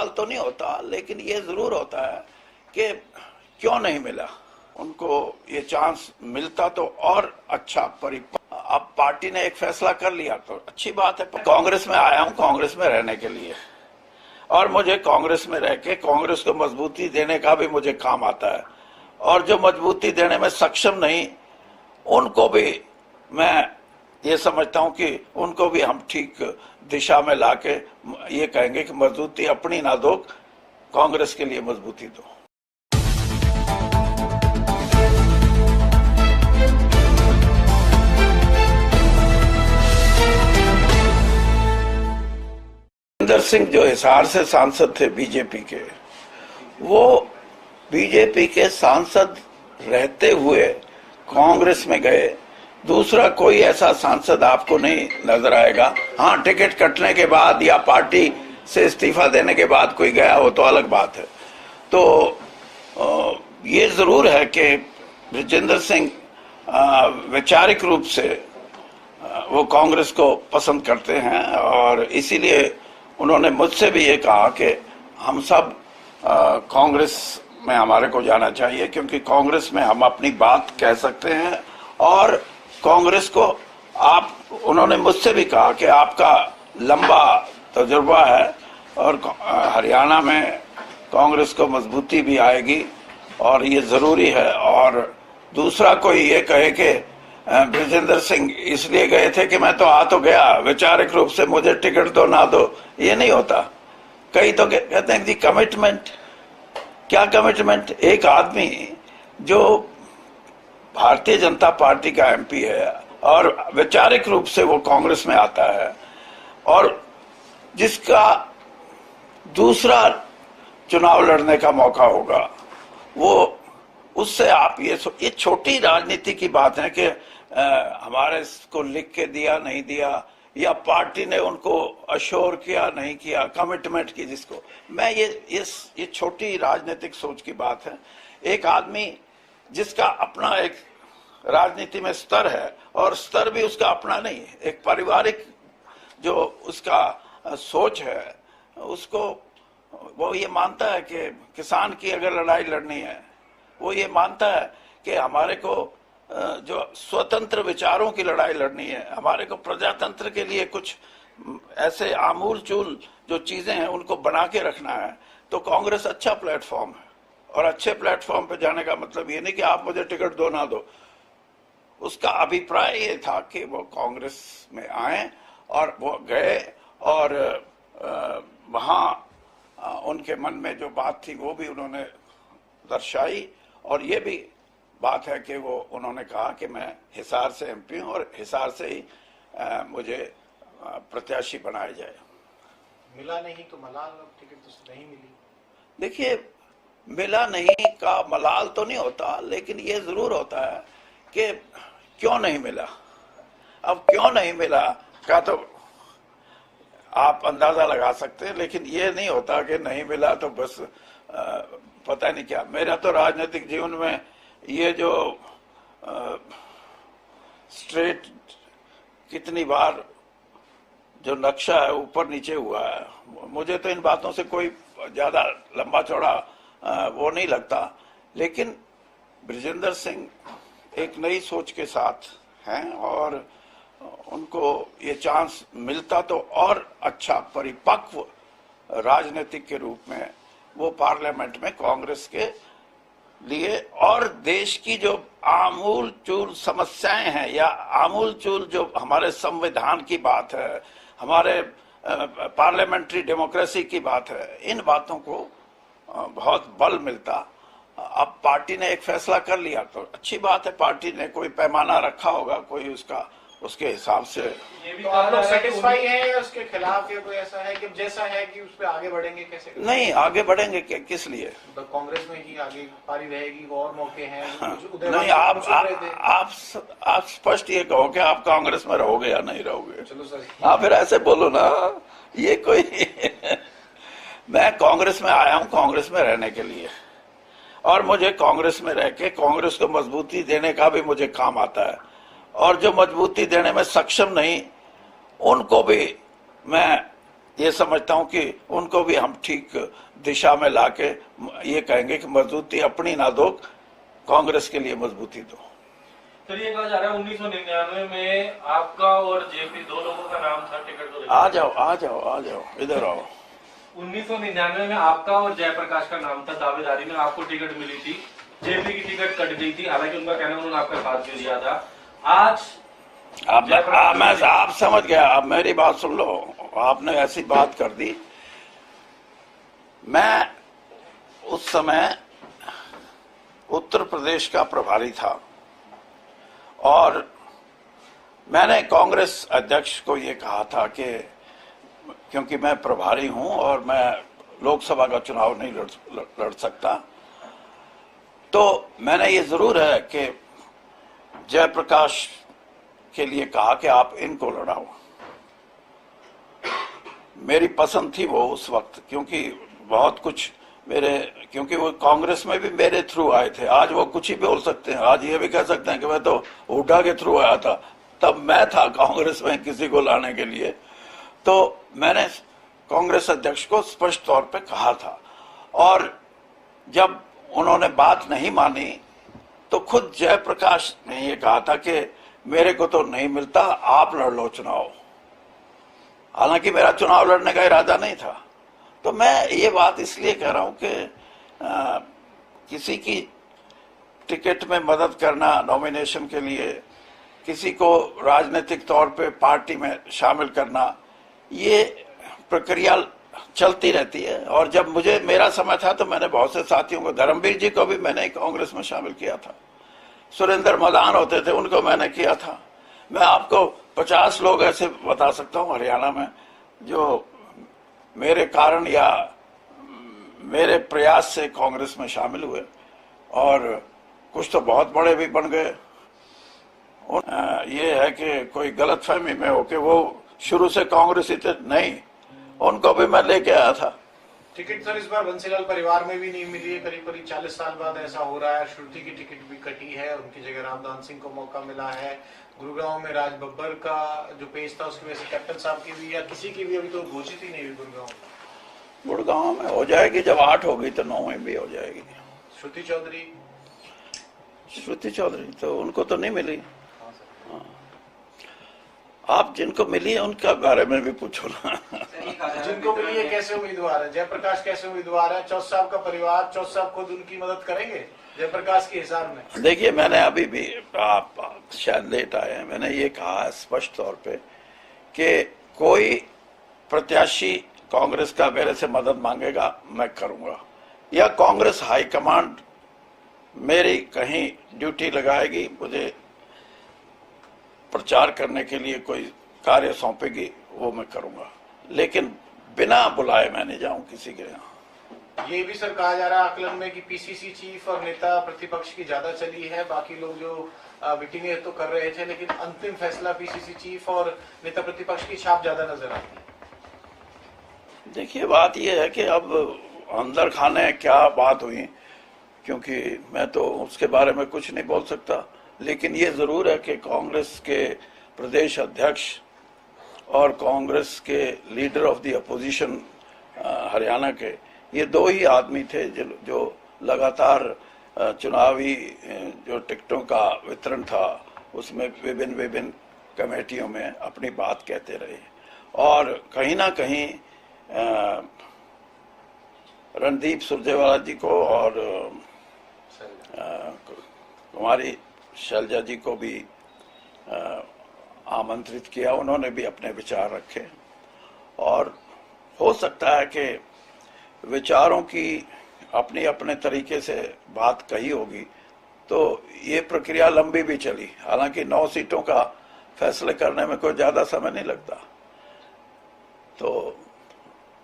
मलाल तो नहीं होता, लेकिन ये जरूर होता है कि क्यों नहीं मिला उनको ये चांस। मिलता तो और अच्छा अब पार्टी ने एक फैसला कर लिया तो अच्छी बात है। कांग्रेस में आया हूं कांग्रेस में रहने के लिए, और मुझे कांग्रेस में रह के कांग्रेस को मजबूती देने का भी मुझे काम आता है, और जो मजबूती देने में सक्षम नहीं उनको भी मैं ये समझता हूं कि उनको भी हम ठीक दिशा में लाके ये कहेंगे कि मजबूती अपनी ना दो, कांग्रेस के लिए मजबूती दो। जितेंद्र सिंह जो हिसार से सांसद थे बीजेपी के, वो बीजेपी के सांसद रहते हुए कांग्रेस में गए। दूसरा कोई ऐसा सांसद आपको नहीं नजर आएगा। हाँ, टिकट कटने के बाद या पार्टी से इस्तीफा देने के बाद कोई गया हो तो अलग बात है। तो ये जरूर है कि जितेंद्र सिंह वैचारिक रूप से वो कांग्रेस को पसंद करते हैं, और इसीलिए उन्होंने मुझसे भी ये कहा कि हम सब कांग्रेस में हमारे को जाना चाहिए, क्योंकि कांग्रेस में हम अपनी बात कह सकते हैं। और कांग्रेस को उन्होंने मुझसे भी कहा कि आपका लंबा तजुर्बा है और हरियाणा में कांग्रेस को मजबूती भी आएगी और ये जरूरी है। और दूसरा कोई ये कहे कि ब्रजेंद्र सिंह इसलिए गए थे कि मैं तो आ तो गया, वैचारिक रूप से मुझे टिकट तो ना दो, ये नहीं होता। कई तो कहते हैं जी कमिटमेंट, क्या कमिटमेंट? एक आदमी जो भारतीय जनता पार्टी का एमपी है और वैचारिक रूप से वो कांग्रेस में आता है, और जिसका दूसरा चुनाव लड़ने का मौका होगा, वो उससे आप ये छोटी राजनीति की बात है कि हमारे को लिख के दिया नहीं दिया, या पार्टी ने उनको अश्योर किया नहीं किया, कमिटमेंट की, जिसको मैं ये छोटी राजनीतिक सोच की बात है। एक आदमी जिसका अपना एक राजनीति में स्तर है, और स्तर भी उसका अपना नहीं है, एक पारिवारिक जो उसका सोच है, उसको वो ये मानता है कि किसान की अगर लड़ाई लड़नी है, वो ये मानता है कि हमारे को जो स्वतंत्र विचारों की लड़ाई लड़नी है, हमारे को प्रजातंत्र के लिए कुछ ऐसे आमूल चूल जो चीजें हैं उनको बना के रखना है, तो कांग्रेस अच्छा प्लेटफॉर्म है। और अच्छे प्लेटफॉर्म पे जाने का मतलब ये नहीं कि आप मुझे टिकट दो ना दो। उसका अभिप्राय ये था कि वो कांग्रेस में आए, और वो गए, और वहां उनके मन में जो बात थी वो भी उन्होंने दर्शाई। और ये भी बात है कि वो उन्होंने कहा कि मैं हिसार से एमपी हूं और हिसार से ही मुझे प्रत्याशी बनाया जाए। मिला नहीं तो मलाल, टिकट तो नहीं मिली। देखिए, मिला नहीं का मलाल तो नहीं होता, लेकिन ये जरूर होता है कि क्यों नहीं मिला। अब क्यों नहीं मिला का तो आप अंदाजा लगा सकते हैं, लेकिन ये नहीं होता कि नहीं मिला तो बस पता नहीं क्या। मेरा तो राजनीतिक जीवन में ये जो स्ट्रेट कितनी बार जो नक्शा है ऊपर नीचे हुआ है, मुझे तो इन बातों से कोई ज्यादा लंबा चौड़ा वो नहीं लगता। लेकिन ब्रजेंद्र सिंह एक नई सोच के साथ हैं, और उनको ये चांस मिलता तो और अच्छा परिपक्व राजनीतिक के रूप में वो पार्लियामेंट में कांग्रेस के लिए, और देश की जो आमूल चूल समस्याएं हैं या आमूल चूल जो हमारे संविधान की बात है, हमारे पार्लियामेंट्री डेमोक्रेसी की बात है, इन बातों को बहुत बल मिलता। अब पार्टी ने एक फैसला कर लिया तो अच्छी बात है। पार्टी ने कोई पैमाना रखा होगा, कोई उसके हिसाब से। ये भी तो आप लोग सेटिस्फाई हैं या उसके खिलाफ, या कोई ऐसा है कि जैसा है कि उस पर आगे बढ़ेंगे? कैसे नहीं आगे बढ़ेंगे किस लिए? तो कांग्रेस में ही आगे पारी रहेगी, और मौके हैं? नहीं, आप स्पष्ट ये कहो कि आप कांग्रेस में रहोगे या नहीं रहोगे। चलो सर, हाँ, फिर ऐसे बोलो ना। ये कोई मैं कांग्रेस में आया हूं कांग्रेस में रहने के लिए, और मुझे कांग्रेस में रह के कांग्रेस को मजबूती देने का भी मुझे काम आता है, और जो मजबूती देने में सक्षम नहीं उनको भी मैं ये समझता हूं कि उनको भी हम ठीक दिशा में लाके ये कहेंगे कि मजबूती अपनी ना दो, कांग्रेस के लिए मजबूती दो। तो ये कहा जा रहा है 1999 में आपका और जेपी दो लोगों का नाम था टिकट को। आ जाओ इधर आओ। 1999 में आपका और जयप्रकाश का नाम था, दावेदारी में आपको टिकट मिली थी, जेपी की टिकट कट गई थी, हालांकि उनका कहना उन्होंने आपका साथ भी दिया था। आज आप समझ गया। अब मेरी बात सुन लो, आपने ऐसी बात कर दी। मैं उस समय उत्तर प्रदेश का प्रभारी था और मैंने कांग्रेस अध्यक्ष को ये कहा था कि क्योंकि मैं प्रभारी हूं और मैं लोकसभा का चुनाव नहीं लड़ सकता, तो मैंने ये जरूर है कि जयप्रकाश के लिए कहा कि आप इनको लड़ाओ। मेरी पसंद थी वो उस वक्त, क्योंकि बहुत कुछ क्योंकि वो कांग्रेस में भी मेरे थ्रू आए थे। आज वो कुछ ही बोल सकते हैं, आज ये भी कह सकते हैं कि मैं तो हुड्डा के थ्रू आया था, तब मैं था कांग्रेस में किसी को लाने के लिए। तो मैंने कांग्रेस अध्यक्ष को स्पष्ट तौर पे कहा था और जब उन्होंने बात नहीं मानी तो खुद जयप्रकाश ने ये कहा था कि मेरे को तो नहीं मिलता, आप लड़ लो चुनाव। हालांकि मेरा चुनाव लड़ने का इरादा नहीं था। तो मैं ये बात इसलिए कह रहा हूं कि किसी की टिकट में मदद करना नॉमिनेशन के लिए, किसी को राजनीतिक तौर पे पार्टी में शामिल करना, ये प्रक्रिया चलती रहती है। और जब मेरा समय था तो मैंने बहुत से साथियों को, धर्मवीर जी को भी मैंने कांग्रेस में शामिल किया था, सुरेंद्र मदान होते थे उनको मैंने किया था। मैं आपको 50 लोग ऐसे बता सकता हूं हरियाणा में जो मेरे कारण या मेरे प्रयास से कांग्रेस में शामिल हुए और कुछ तो बहुत बड़े भी बन गए। ये है कि कोई गलतफहमी में हो कि वो शुरू से कांग्रेसी थे, नहीं, उनको भी मैं लेके आया था। टिकट सर इस बार बंसीलाल परिवार में भी नहीं मिली है, करीब करीब 40 साल बाद ऐसा हो रहा है। श्रुति की टिकट भी कटी है, उनकी जगह रामदान सिंह को मौका मिला है। गुरुग्राम में राज बब्बर का जो पेज था उसकी वजह से कैप्टन साहब की भी या किसी की भी अभी तो घोषित ही नहीं हुई। गुड़गांव में हो जाएगी, जब 8 होगी तो 9 में भी हो जाएगी। श्रुति चौधरी तो उनको तो नहीं मिली। हाँ। आप जिनको मिली है उनका बारे में भी पूछो ना। जिनको मिली है कैसे उम्मीदवार है? जयप्रकाश कैसे उम्मीदवार है? चौथ साहब का परिवार, चौथ साहब खुद उनकी मदद करेंगे जयप्रकाश के हिसाब में? देखिए, मैंने अभी भी, आप शायद लेट आए हैं, मैंने ये कहा स्पष्ट तौर पे कि कोई प्रत्याशी कांग्रेस का मेरे से मदद मांगेगा मैं करूंगा, या कांग्रेस हाईकमांड मेरी कहीं ड्यूटी लगाएगी, मुझे प्रचार करने के लिए कोई कार्य सौंपेगी, वो मैं करूंगा, लेकिन बिना बुलाए मैं नहीं जाऊं किसी के यहाँ। ये भी सर कहा जा रहा है आकलन में कि पीसीसी चीफ और नेता प्रतिपक्ष की ज्यादा चली है, बाकी लोग जो मीटिंगें तो कर रहे थे लेकिन अंतिम फैसला पीसीसी चीफ और नेता प्रतिपक्ष की छाप ज्यादा नजर आती है। देखिए, बात यह है कि अब अंदर खाने क्या बात हुई, क्योंकि मैं तो उसके बारे में कुछ नहीं बोल सकता, लेकिन ये जरूर है कि कांग्रेस के प्रदेश अध्यक्ष और कांग्रेस के leader of the opposition Haryana के, ये 2 ही आदमी थे जो लगातार चुनावी जो टिकटों का वितरण था उसमें विभिन्न कमेटियों में अपनी बात कहते रहे, और कहीं ना कहीं रणदीप सुरजेवाला जी को और कुमारी शैलजा जी को भी आमंत्रित किया, उन्होंने भी अपने विचार रखे, और हो सकता है कि विचारों की अपनी अपने तरीके से बात कही होगी, तो ये प्रक्रिया लंबी भी चली। हालांकि 9 सीटों का फैसले करने में कोई ज्यादा समय नहीं लगता, तो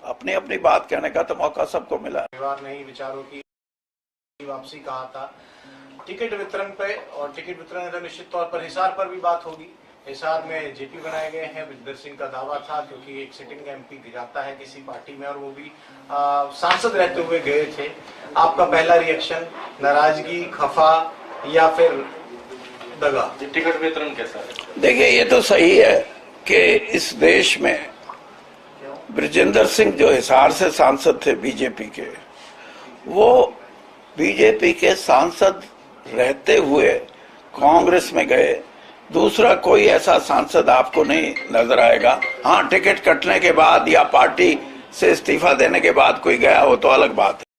अपनी अपनी बात कहने का तो मौका सबको मिला। परिवार ने ही विचारों की वापसी कहा था टिकट वितरण पे, और टिकट वितरण तो निश्चित तौर पर हिसार पर भी बात होगी। हिसार में जेपी बनाए गए हैं, विजेंद्र सिंह का दावा था, क्योंकि एक सिटिंग एमपी जाता है किसी पार्टी में और वो भी सांसद रहते हुए गए थे। आपका पहला रिएक्शन, नाराजगी, खफा या फिर दगा? टिकट वितरण कैसा है? देखिए, ये तो सही है कि इस देश में ब्रजेंद्र सिंह जो हिसार से सांसद थे बीजेपी के, वो बीजेपी के सांसद रहते हुए कांग्रेस में गए। दूसरा कोई ऐसा सांसद आपको नहीं नजर आएगा। हाँ, टिकट कटने के बाद या पार्टी से इस्तीफा देने के बाद कोई गया हो तो अलग बात है।